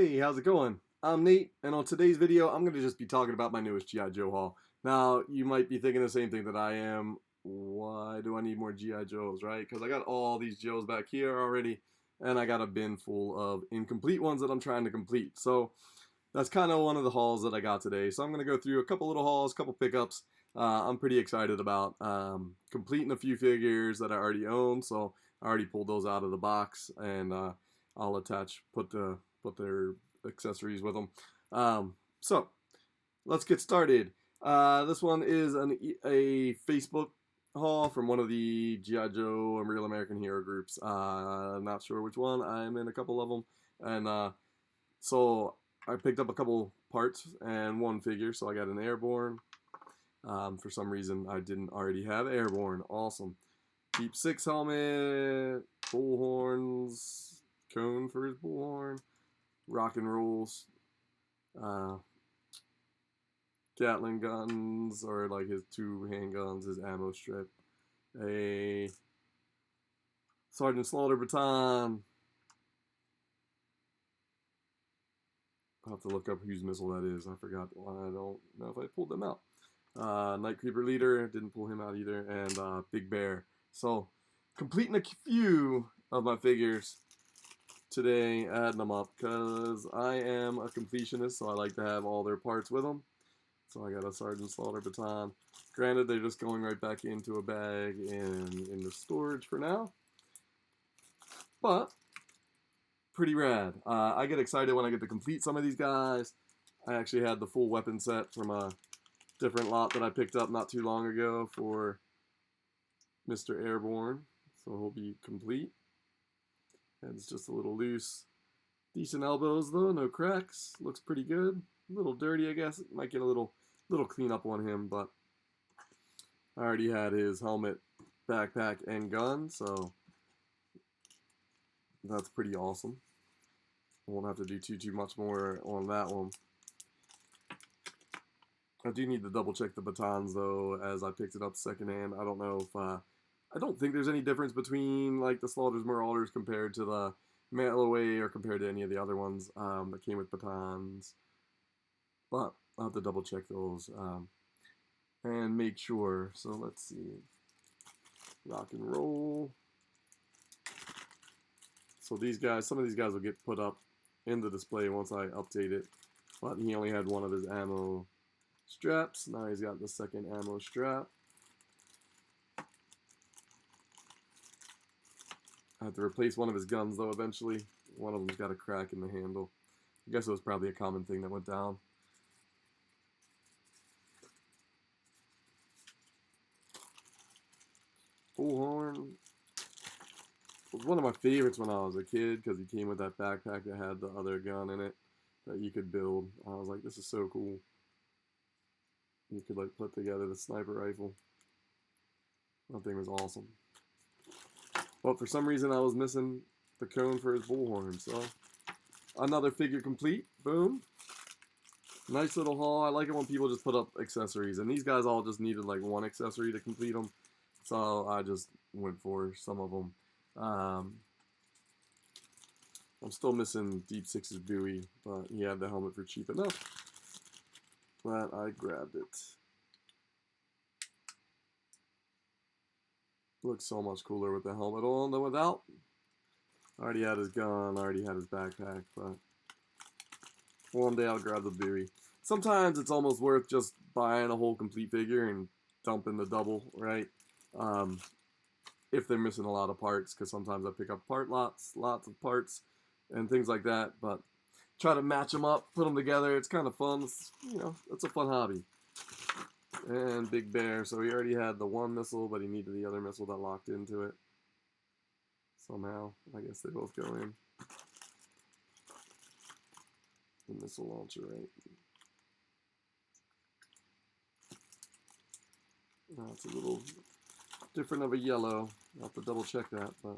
Hey, how's it going? I'm Nate, and on today's video, I'm going to just be talking about my newest G.I. Joe haul. Now, you might be thinking the same thing that I am. Why do I need more G.I. Joes, right? Because I got all these Joes back here already, and I got a bin full of incomplete ones that I'm trying to complete. So, that's kind of one of the hauls that I got today. So, I'm going to go through a couple little hauls, couple pickups. I'm pretty excited about completing a few figures that I already own. So, I already pulled those out of the box, and I'll put their accessories with them. So let's get started. This one is a Facebook haul from one of the G.I. Joe and Real American Hero groups. I'm not sure which one. I'm in a couple of them, and so I picked up a couple parts and one figure. So I got an Airborne. For some reason, I didn't already have Airborne. Awesome. Deep 6 helmet, bullhorns, cone for his bullhorn, rock and rolls, Gatling guns, or like his 2 handguns, his ammo strip, a Sergeant Slaughter baton. I'll have to look up whose missile that is. I forgot. I don't know if I pulled them out. Night Creeper Leader, didn't pull him out either, and Big Bear. So, completing a few of my figures today, adding them up, because I am a completionist, so I like to have all their parts with them. So I got a Sergeant Slaughter baton. Granted, they're just going right back into a bag in the storage for now, but pretty rad. I get excited when I get to complete some of these guys. I actually had the full weapon set from a different lot that I picked up not too long ago for Mr. Airborne, so he'll be complete. Head's just a little loose. Decent elbows though, no cracks. Looks pretty good. A little dirty, I guess. Might get a little cleanup on him, but I already had his helmet, backpack, and gun, so that's pretty awesome. I won't have to do too much more on that one. I do need to double check the batons though, as I picked it up secondhand. I don't know if I don't think there's any difference between like the Slaughter's Marauders compared to the Mail Away or compared to any of the other ones that came with batons. But I'll have to double check those and make sure. So let's see. Rock and roll. So these guys, some of these guys will get put up in the display once I update it. But he only had one of his ammo straps. Now he's got the second ammo strap. I have to replace one of his guns though eventually. One of them's got a crack in the handle. I guess it was probably a common thing that went down. Bullhorn was one of my favorites when I was a kid because he came with that backpack that had the other gun in it that you could build. I was like, this is so cool. You could like put together the sniper rifle. That thing was awesome. But for some reason I was missing the cone for his bullhorn, so another figure complete. Boom. Nice little haul. I like it when people just put up accessories, and these guys all just needed like one accessory to complete them, so I just went for some of them. I'm still missing Deep 6's Dewey, but he had the helmet for cheap enough that I grabbed it. Looks so much cooler with the helmet on than without. Already had his gun, already had his backpack, but one day I'll grab the Dewey. Sometimes it's almost worth just buying a whole complete figure and dumping the double, right? If they're missing a lot of parts, because sometimes I pick up lots of parts and things like that, but try to match them up, put them together. It's kind of fun. It's, you know, it's a fun hobby. And Big Bear, so he already had the one missile, but he needed the other missile that locked into it. Somehow, I guess they both go in. The missile launcher, right? It's a little different of a yellow. I'll have to double check that, but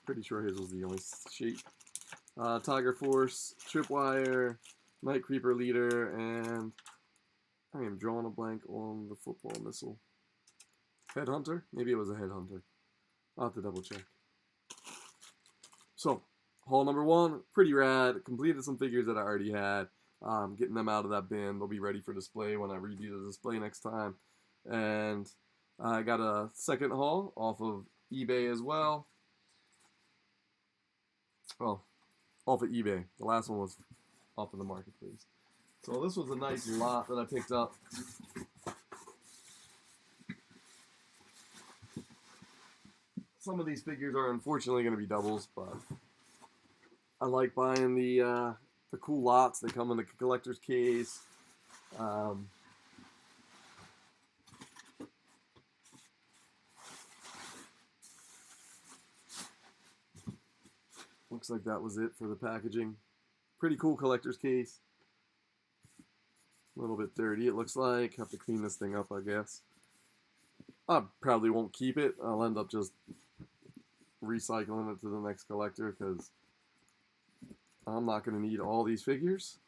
pretty sure his was the only shape. Tiger Force, Tripwire, Night Creeper Leader, and I am drawing a blank on the football missile. Headhunter? Maybe it was a Headhunter. I'll have to double check. So, haul number one, pretty rad. Completed some figures that I already had. Getting them out of that bin. They'll be ready for display when I redo the display next time. And I got a second haul off of eBay as well. Well, off of eBay. The last one was off of the marketplace. So this was a nice lot that I picked up. Some of these figures are unfortunately going to be doubles, but I like buying the cool lots. They come in the collector's case. Looks like that was it for the packaging. Pretty cool collector's case. A little bit dirty, it looks like. Have to clean this thing up, I guess. I probably won't keep it. I'll end up just recycling it to the next collector because I'm not going to need all these figures.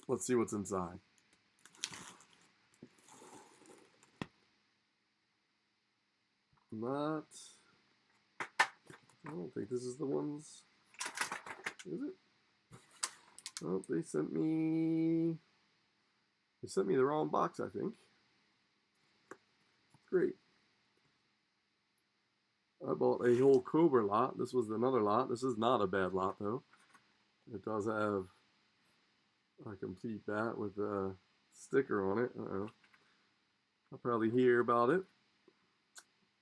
Let's see what's inside. Not... I don't think this is the ones. Is it? Oh, they sent me the wrong box, I think. Great. I bought a whole Cobra lot. This was another lot. This is not a bad lot, though. It does have a complete bat with a sticker on it. Uh-oh. I'll probably hear about it.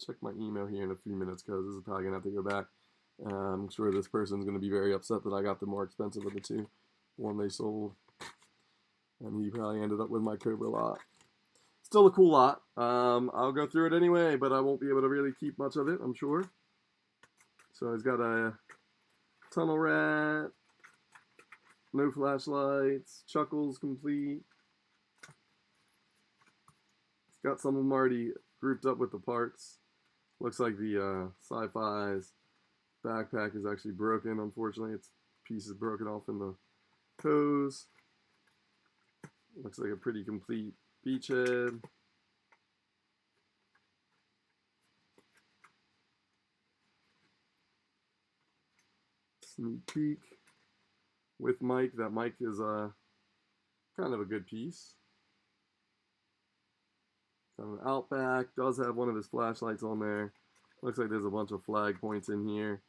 Check my email here in a few minutes because this is probably going to have to go back. I'm sure this person's going to be very upset that I got the more expensive of the two. One they sold. And he probably ended up with my Cobra lot. Still a cool lot. I'll go through it anyway, but I won't be able to really keep much of it, I'm sure. So he's got a tunnel rat. No flashlights. Chuckles complete. It's got some of them already grouped up with the parts. Looks like the Sci-Fi's backpack is actually broken. Unfortunately, its piece is broken off in the hose. Looks like a pretty complete beachhead. Sneak peek with mic. That mic is kind of a good piece. Got an Outback. Does have one of his flashlights on there. Looks like there's a bunch of flag points in here.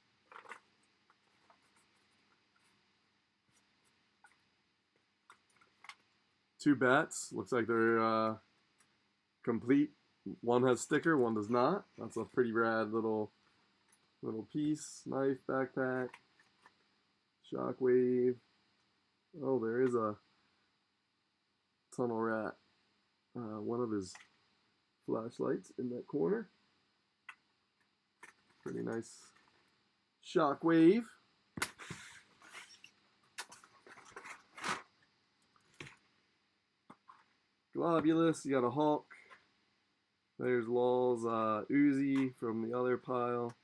Two bats. Looks like they're complete. One has sticker, one does not. That's a pretty rad little piece. Knife, backpack, shockwave. Oh, there is a tunnel rat. One of his flashlights in that corner. Pretty nice shockwave. Globulus, you got a Hulk. There's Lol's Uzi from the other pile.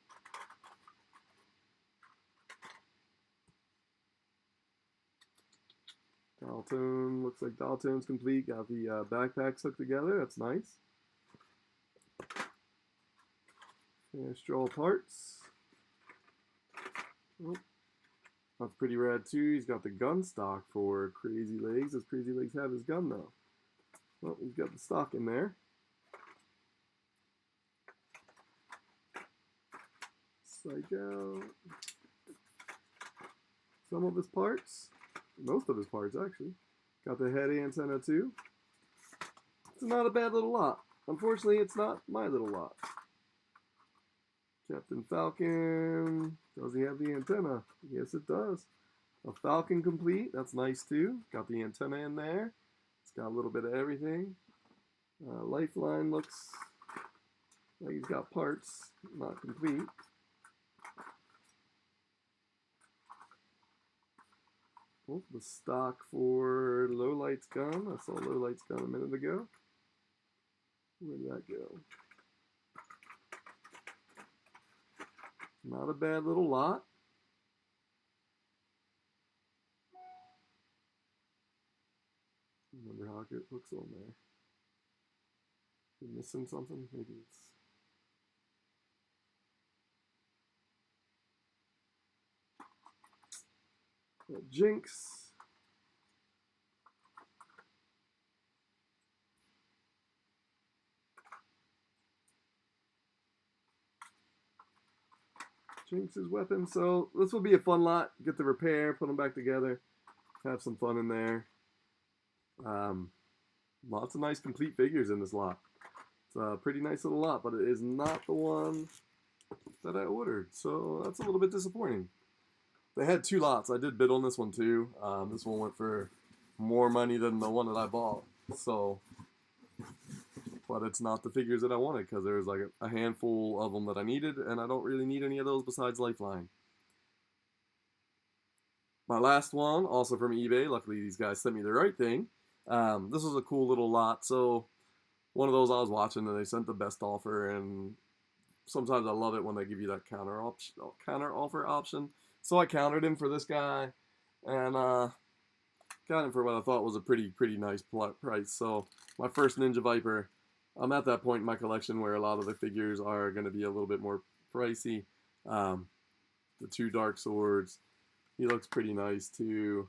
Daltone, looks like Daltone's complete. Got the backpacks hooked together, that's nice. Straw parts. Oh, that's pretty rad too. He's got the gun stock for Crazy Legs. Does Crazy Legs have his gun though? Well, he's got the stock in there. Psych out. Some of his parts. Most of his parts, actually. Got the head antenna too. It's not a bad little lot. Unfortunately, it's not my little lot. Captain Falcon. Does he have the antenna? Yes, it does. A Falcon complete. That's nice too. Got the antenna in there. It's got a little bit of everything. Lifeline looks like he's got parts. Not complete. Oh, the stock for Lowlight's gun. I saw Lowlight's gun a minute ago. Where did that go? Not a bad little lot. I wonder how it looks on there. You missing something? Maybe it's... Jinx. Jinx's weapon. So this will be a fun lot. Get the repair, put them back together, have some fun in there. Lots of nice complete figures in this lot. It's a pretty nice little lot, but it is not the one that I ordered, so that's a little bit disappointing. They had 2 lots. I did bid on this one too. This one went for more money than the one that I bought, so, but it's not the figures that I wanted because there's like a handful of them that I needed, and I don't really need any of those besides Lifeline. My last one, also from eBay. Luckily, these guys sent me the right thing. This was a cool little lot. So one of those I was watching, and they sent the best offer. And sometimes I love it when they give you that counter offer option. So I countered him for this guy, and got him for what I thought was a pretty nice price. So my first Ninja Viper. I'm at that point in my collection where a lot of the figures are going to be a little bit more pricey. The 2 Dark Swords. He looks pretty nice too.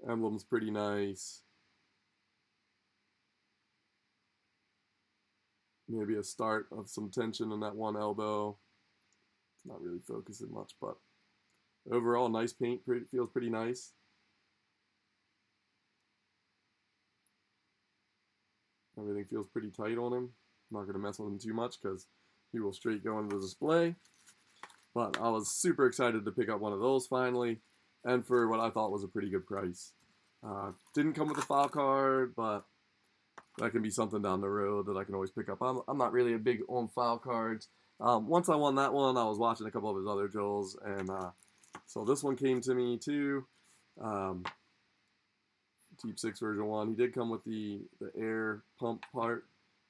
Emblem's pretty nice. Maybe a start of some tension in that one elbow. It's not really focusing much, but overall, nice paint. Feels pretty nice. Everything feels pretty tight on him. I'm not going to mess with him too much because he will straight go into the display. But I was super excited to pick up one of those finally, and for what I thought was a pretty good price. Didn't come with a file card, but that can be something down the road that I can always pick up. I'm not really a big on file cards. Once I won that one, I was watching a couple of his other Joels, and so this one came to me too. Deep 6 version 1. He did come with the air pump part,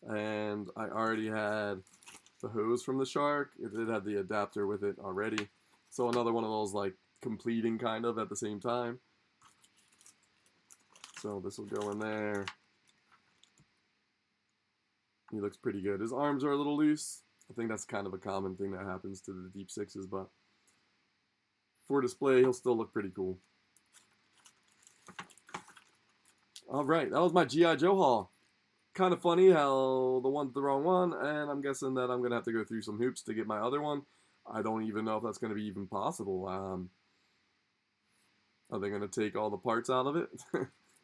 and I already had the hose from the shark. It did have the adapter with it already. So another one of those like completing kind of at the same time. So this will go in there. He looks pretty good. His arms are a little loose. I think that's kind of a common thing that happens to the Deep 6s, but for display, he'll still look pretty cool. Alright, that was my G.I. Joe haul. Kind of funny how the one's the wrong one, and I'm guessing that I'm going to have to go through some hoops to get my other one. I don't even know if that's going to be even possible. Are they going to take all the parts out of it?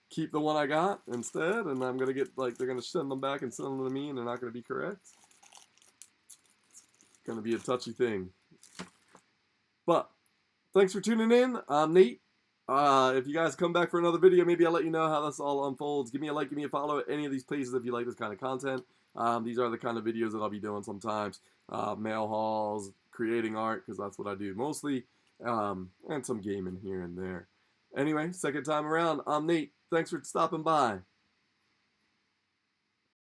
Keep the one I got instead, and I'm going to get, like, they're going to send them back and send them to me, and they're not going to be correct? It's going to be a touchy thing. But, thanks for tuning in. I'm Nate. If you guys come back for another video, maybe I'll let you know how this all unfolds. Give me a like, give me a follow at any of these places if you like this kind of content. These are the kind of videos that I'll be doing sometimes. Mail hauls, creating art, because that's what I do mostly, and some gaming here and there. Anyway, second time around, I'm Nate. Thanks for stopping by.